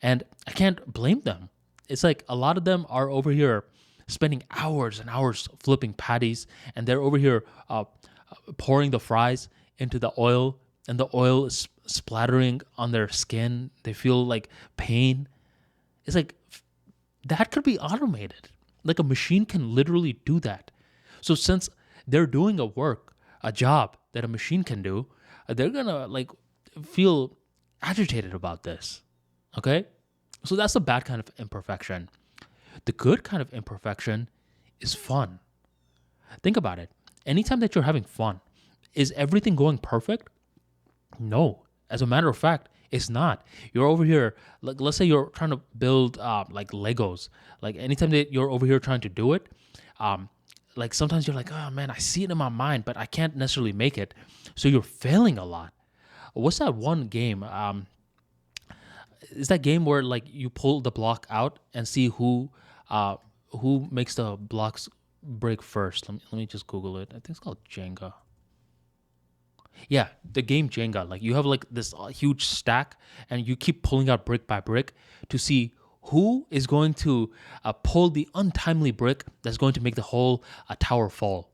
And I can't blame them. It's like a lot of them are over here spending hours and hours flipping patties, and they're over here pouring the fries into the oil, and the oil is splattering on their skin. They feel like pain. It's like, that could be automated. Like, a machine can literally do that. So since they're doing a job that a machine can do, they're gonna, like, feel agitated about this. Okay? So that's the bad kind of imperfection. The good kind of imperfection is fun. Think about it. Anytime that you're having fun, is everything going perfect? No. As a matter of fact, it's not. You're over here, like, let's say you're trying to build like Legos. Like, anytime that you're over here trying to do it, like, sometimes you're like, oh man, I see it in my mind, but I can't necessarily make it. So you're failing a lot. What's that one game? Is that game where like you pull the block out and see uh who makes the blocks break first? Let me just Google it. I think it's called Jenga. Yeah, the game Jenga. Like you have like this huge stack, and you keep pulling out brick by brick to see who is going to pull the untimely brick that's going to make the whole tower fall.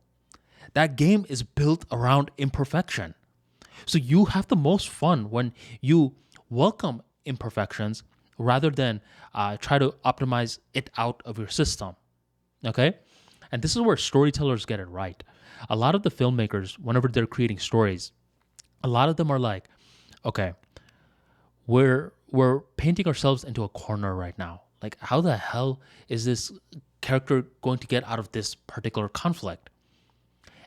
That game is built around imperfection. So you have the most fun when you welcome imperfections rather than try to optimize it out of your system. Okay? And this is where storytellers get it right. A lot of the filmmakers, whenever they're creating stories, a lot of them are like, okay, we're painting ourselves into a corner right now. Like, how the hell is this character going to get out of this particular conflict?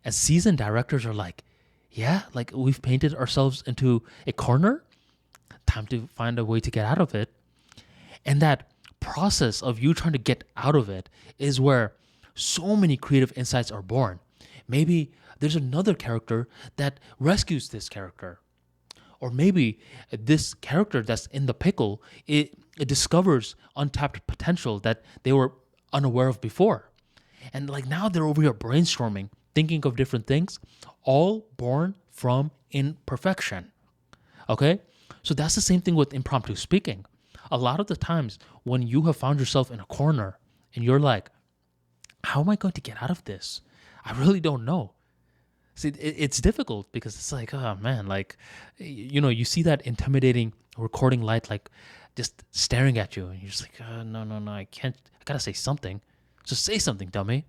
And seasoned directors are like, yeah, like we've painted ourselves into a corner. Time to find a way to get out of it. And that process of you trying to get out of it is where so many creative insights are born. Maybe there's another character that rescues this character. Or maybe this character that's in the pickle, it discovers untapped potential that they were unaware of before. And like now they're over here brainstorming, thinking of different things, all born from imperfection. Okay? So that's the same thing with impromptu speaking. A lot of the times when you have found yourself in a corner and you're like, how am I going to get out of this? I really don't know. See, it's difficult because it's like, oh man, like, you see that intimidating recording light, like just staring at you. And you're just like, no, I can't, I gotta say something. So say something, dummy.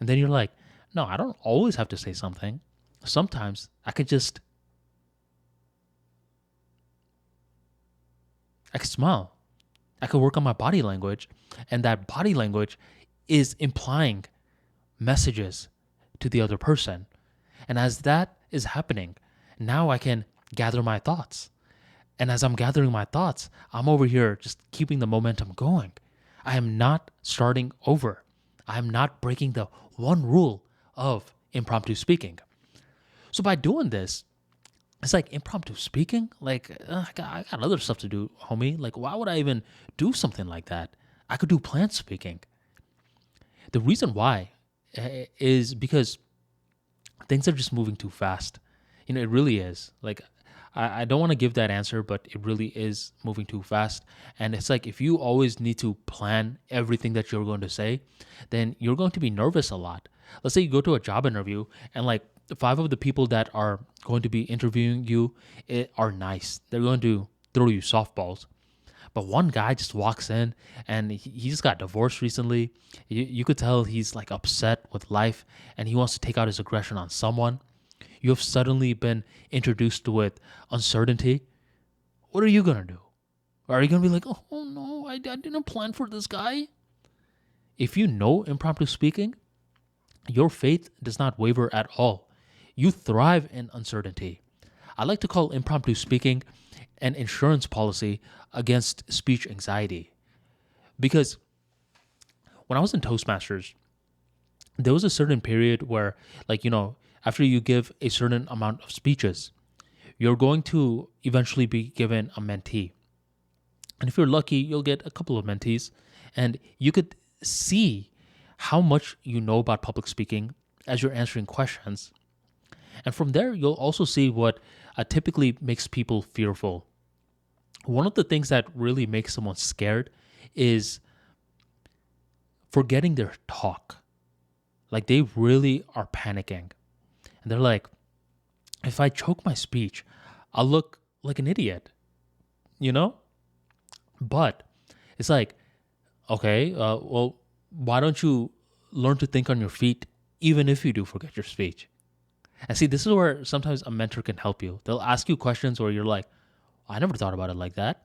And then you're like, no, I don't always have to say something. Sometimes I could smile. I could work on my body language. And that body language is implying messages to the other person. And as that is happening, now I can gather my thoughts. And as I'm gathering my thoughts, I'm over here just keeping the momentum going. I am not starting over. I am not breaking the one rule of impromptu speaking. So by doing this, it's like impromptu speaking. Like, I got other stuff to do, homie. Like, why would I even do something like that? I could do plant speaking. The reason why is because things are just moving too fast. It really is. Like, I don't want to give that answer, but it really is moving too fast. And it's like if you always need to plan everything that you're going to say, then you're going to be nervous a lot. Let's say you go to a job interview and like 5 of the people that are going to be interviewing you are nice. They're going to throw you softballs. But one guy just walks in and he just got divorced recently. You could tell he's like upset with life and he wants to take out his aggression on someone. You have suddenly been introduced with uncertainty. What are you going to do? Are you going to be like, oh no, I didn't plan for this guy? If you know impromptu speaking, your faith does not waver at all. You thrive in uncertainty. I like to call impromptu speaking an insurance policy against speech anxiety. Because when I was in Toastmasters, there was a certain period where, like, after you give a certain amount of speeches, you're going to eventually be given a mentee. And if you're lucky, you'll get a couple of mentees. And you could see how much you know about public speaking as you're answering questions. And from there, you'll also see what typically makes people fearful. One of the things that really makes someone scared is forgetting their talk. Like they really are panicking. And they're like, if I choke my speech, I'll look like an idiot, But it's like, okay, well, why don't you learn to think on your feet even if you do forget your speech? And see, this is where sometimes a mentor can help you. They'll ask you questions where you're like, I never thought about it like that.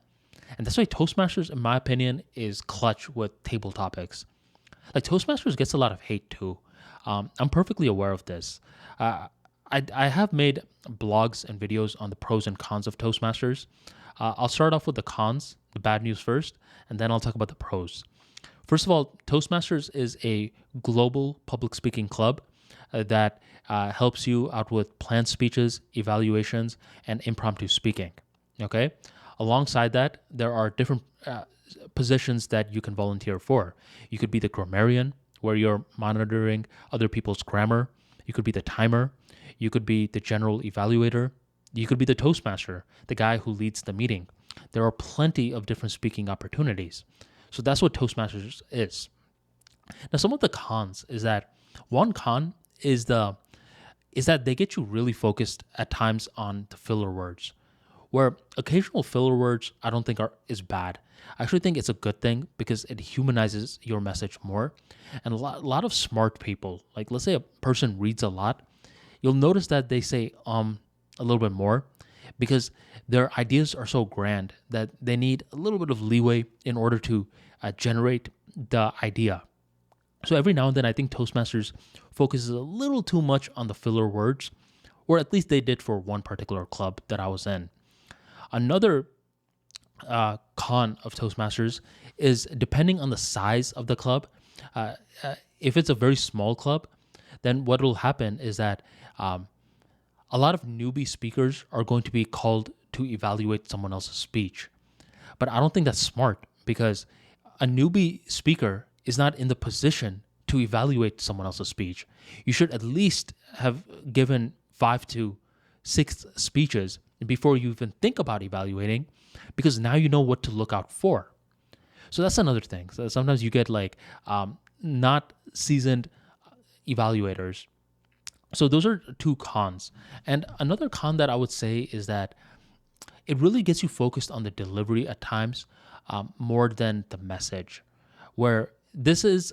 And that's why Toastmasters, in my opinion, is clutch with table topics. Like Toastmasters gets a lot of hate too. I'm perfectly aware of this. I have made blogs and videos on the pros and cons of Toastmasters. I'll start off with the cons, the bad news first, and then I'll talk about the pros. First of all, Toastmasters is a global public speaking club. that helps you out with planned speeches, evaluations, and impromptu speaking. Okay. Alongside that, there are different positions that you can volunteer for. You could be the grammarian, where you're monitoring other people's grammar. You could be the timer. You could be the general evaluator. You could be the Toastmaster, the guy who leads the meeting. There are plenty of different speaking opportunities. So that's what Toastmasters is. Now, some of the cons is that one con is that they get you really focused at times on the filler words, where occasional filler words I don't think is bad. I actually think it's a good thing because it humanizes your message more. And a lot of smart people, like let's say a person reads a lot, you'll notice that they say a little bit more because their ideas are so grand that they need a little bit of leeway in order to generate the idea. So every now and then, I think Toastmasters focuses a little too much on the filler words, or at least they did for one particular club that I was in. Another con of Toastmasters is depending on the size of the club. If it's a very small club, then what will happen is that a lot of newbie speakers are going to be called to evaluate someone else's speech. But I don't think that's smart because a newbie speaker is not in the position to evaluate someone else's speech. You should at least have given 5 to 6 speeches before you even think about evaluating, because now you know what to look out for. So that's another thing. So sometimes you get like not seasoned evaluators. So those are 2 cons. And another con that I would say is that it really gets you focused on the delivery at times more than the message, where this is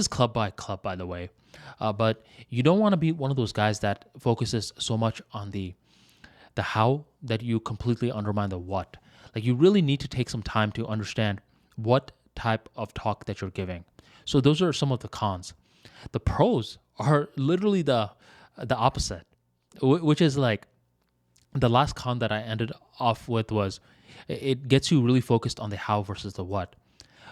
club by club, by the way. But you don't want to be one of those guys that focuses so much on the how that you completely undermine the what. Like you really need to take some time to understand what type of talk that you're giving. So those are some of the cons. The pros are literally the opposite, which is like the last con that I ended off with was it gets you really focused on the how versus the what.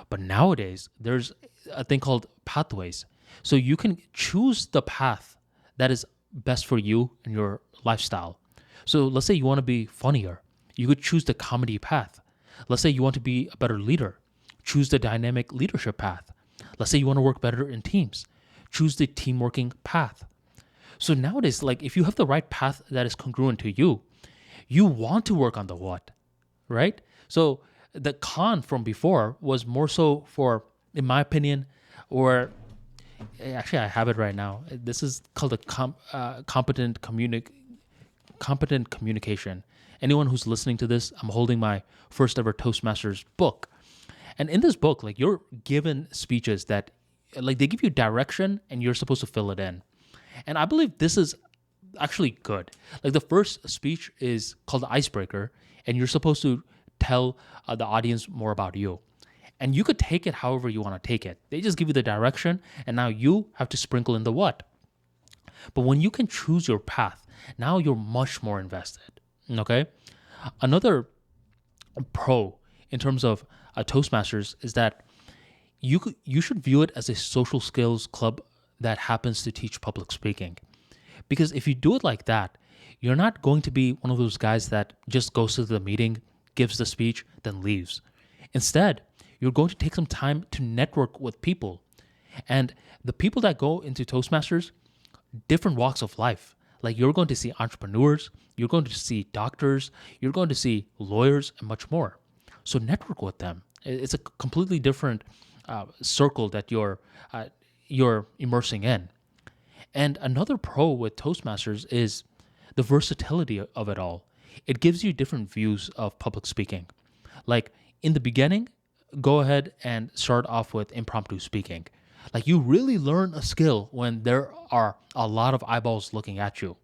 But nowadays, there's a thing called pathways. So you can choose the path that is best for you and your lifestyle. So let's say you want to be funnier. You could choose the comedy path. Let's say you want to be a better leader. Choose the dynamic leadership path. Let's say you want to work better in teams. Choose the team working path. So nowadays, like if you have the right path that is congruent to you, you want to work on the what, right? So the con from before was more so for, in my opinion, or actually I have it right now. This is called a competent communication. Anyone who's listening to this, I'm holding my first ever Toastmasters book. And in this book, like you're given speeches that like they give you direction and you're supposed to fill it in. And I believe this is actually good. Like the first speech is called the icebreaker, and you're supposed to tell the audience more about you. And you could take it however you want to take it. They just give you the direction, and now you have to sprinkle in the what. But when you can choose your path, now you're much more invested. Okay? Another pro in terms of Toastmasters is that you should view it as a social skills club that happens to teach public speaking. Because if you do it like that, you're not going to be one of those guys that just goes to the meeting, gives the speech, then leaves. Instead, you're going to take some time to network with people. And the people that go into Toastmasters, different walks of life. Like you're going to see entrepreneurs, you're going to see doctors, you're going to see lawyers, and much more. So network with them. It's a completely different circle that you're immersing in. And another pro with Toastmasters is the versatility of it all. It gives you different views of public speaking. Like in the beginning, go ahead and start off with impromptu speaking. Like you really learn a skill when there are a lot of eyeballs looking at you.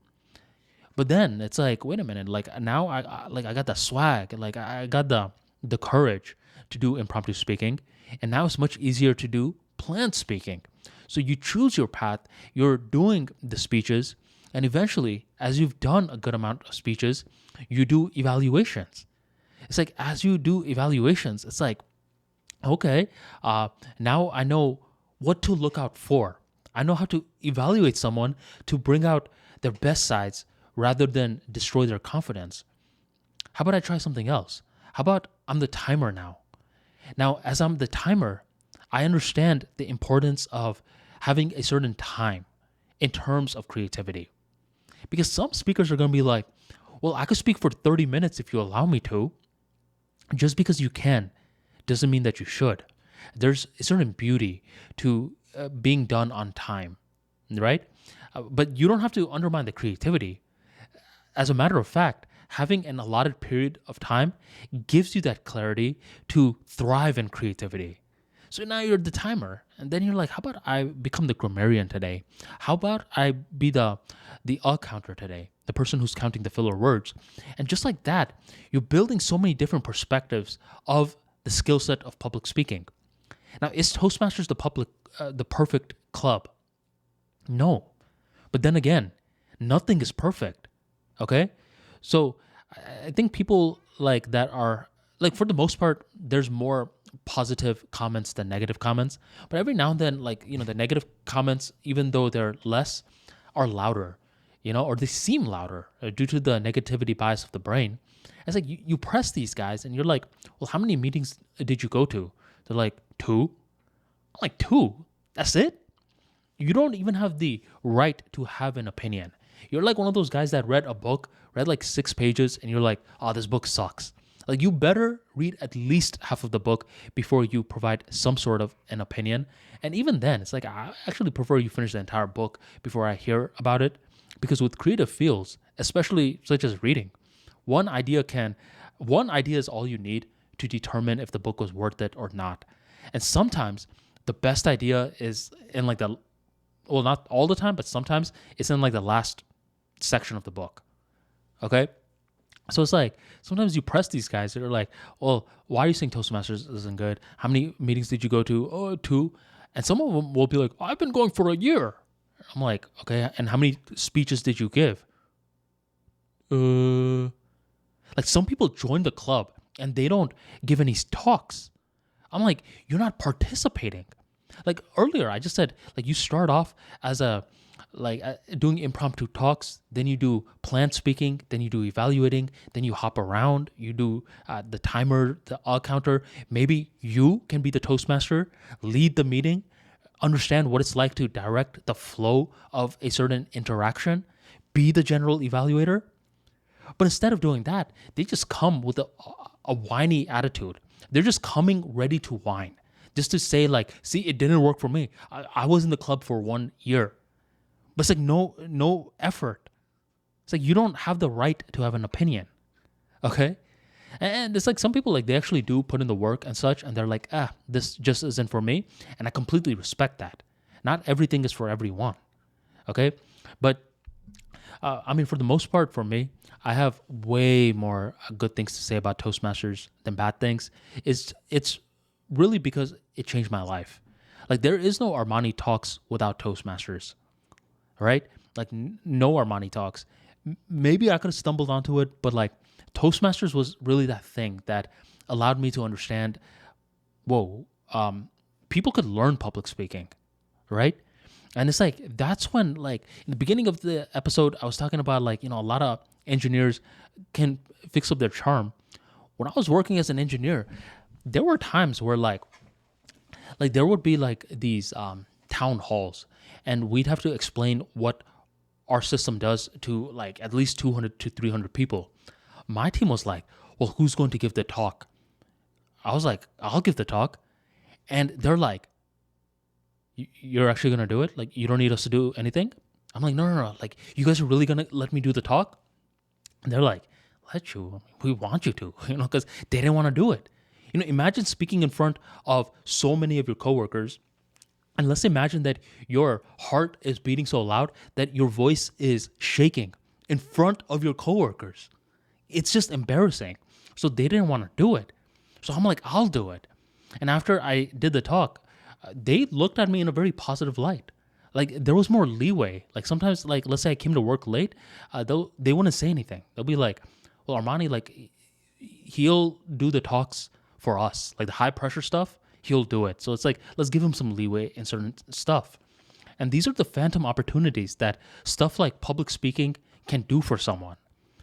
But then it's like, wait a minute, like now I got the swag, like I got the courage to do impromptu speaking, and now it's much easier to do planned speaking. So you choose your path, you're doing the speeches, and eventually, as you've done a good amount of speeches, you do evaluations. It's like as you do evaluations, it's like, okay, now I know what to look out for. I know how to evaluate someone to bring out their best sides rather than destroy their confidence. How about I try something else? How about I'm the timer now? Now, as I'm the timer, I understand the importance of having a certain time in terms of creativity. Because some speakers are going to be like, well, I could speak for 30 minutes if you allow me to. Just because you can doesn't mean that you should. There's a certain beauty to being done on time, right? But you don't have to undermine the creativity. As a matter of fact, having an allotted period of time gives you that clarity to thrive in creativity. So now you're the timer, and then you're like, how about I become the grammarian today? How about I be the counter today, the person who's counting the filler words? And just like that, you're building so many different perspectives of the skill set of public speaking. Now, is Toastmasters the perfect club? No. But then again, nothing is perfect. Okay? So I think people like that are, like, for the most part, there's more positive comments than negative comments. But every now and then, like, the negative comments, even though they're less, are louder, or they seem louder due to the negativity bias of the brain. It's like you press these guys and you're like, well, how many meetings did you go to? They're like, 2. I'm like, 2? That's it? You don't even have the right to have an opinion. You're like one of those guys that read like 6 pages, and you're like, oh, this book sucks. Like, you better read at least half of the book before you provide some sort of an opinion. And even then, it's like, I actually prefer you finish the entire book before I hear about it. Because with creative fields, especially such as reading, one idea is all you need to determine if the book was worth it or not. And sometimes the best idea is in like not all the time, but sometimes it's in like the last section of the book. Okay? So it's like, sometimes you press these guys that are like, well, why are you saying Toastmasters isn't good? How many meetings did you go to? Oh, 2. And some of them will be like, I've been going for a year. I'm like, okay, and how many speeches did you give? Like, some people join the club and they don't give any talks. I'm like, you're not participating. Like, earlier, I just said, like, you start off as doing impromptu talks, then you do planned speaking, then you do evaluating, then you hop around, you do the timer, the counter. Maybe you can be the Toastmaster, lead the meeting, understand what it's like to direct the flow of a certain interaction, be the general evaluator. But instead of doing that, they just come with a whiny attitude. They're just coming ready to whine, just to say, like, see, it didn't work for me. I was in the club for 1 year. But it's like no effort. It's like you don't have the right to have an opinion. Okay? And it's like some people, like, they actually do put in the work and such, and they're like, this just isn't for me. And I completely respect that. Not everything is for everyone. Okay? But, for the most part, for me, I have way more good things to say about Toastmasters than bad things. It's really because it changed my life. Like, there is no ArmaniTalks without Toastmasters. Right? Like, no ArmaniTalks. Maybe I could have stumbled onto it, but like, Toastmasters was really that thing that allowed me to understand, people could learn public speaking, right? And it's like, that's when, like, in the beginning of the episode, I was talking about, like, a lot of engineers can fix up their charm. When I was working as an engineer, there were times where like there would be like these town halls, and we'd have to explain what our system does to like at least 200 to 300 people. My team was like, well, who's going to give the talk? I was like, I'll give the talk. And they're like, you're actually going to do it? Like, you don't need us to do anything? I'm like, no. Like, you guys are really going to let me do the talk? And they're like, let you? We want you to, because they didn't want to do it. Imagine speaking in front of so many of your coworkers. And let's imagine that your heart is beating so loud that your voice is shaking in front of your coworkers. It's just embarrassing. So they didn't want to do it. So I'm like, I'll do it. And after I did the talk, they looked at me in a very positive light. Like, there was more leeway. Like, sometimes, like, let's say I came to work late, they wouldn't say anything. They'll be like, well, Armani, like, he'll do the talks for us. Like, the high pressure stuff, he'll do it. So it's like, let's give him some leeway in certain stuff. And these are the phantom opportunities that stuff like public speaking can do for someone.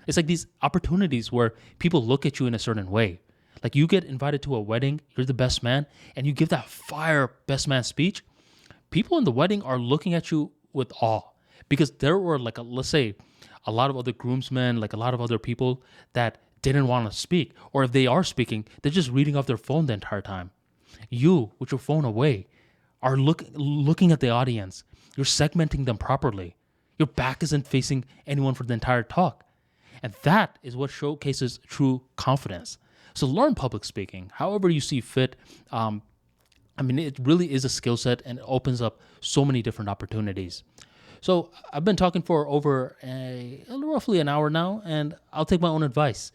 It's like these opportunities where people look at you in a certain way. Like you get invited to a wedding, you're the best man, and you give that fire best man speech. People in the wedding are looking at you with awe because there were like, let's say, a lot of other groomsmen, like a lot of other people that didn't want to speak. Or if they are speaking, they're just reading off their phone the entire time. You, with your phone away, are looking at the audience. You're segmenting them properly. Your back isn't facing anyone for the entire talk. And that is what showcases true confidence. So learn public speaking, however you see fit. It really is a skill set and it opens up so many different opportunities. So I've been talking for over roughly an hour now, and I'll take my own advice.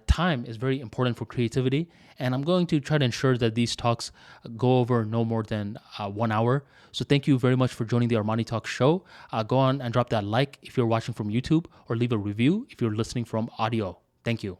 Time is very important for creativity, and I'm going to try to ensure that these talks go over no more than 1 hour. So thank you very much for joining the ArmaniTalks show. Go on and drop that like if you're watching from YouTube, or leave a review if you're listening from audio. Thank you.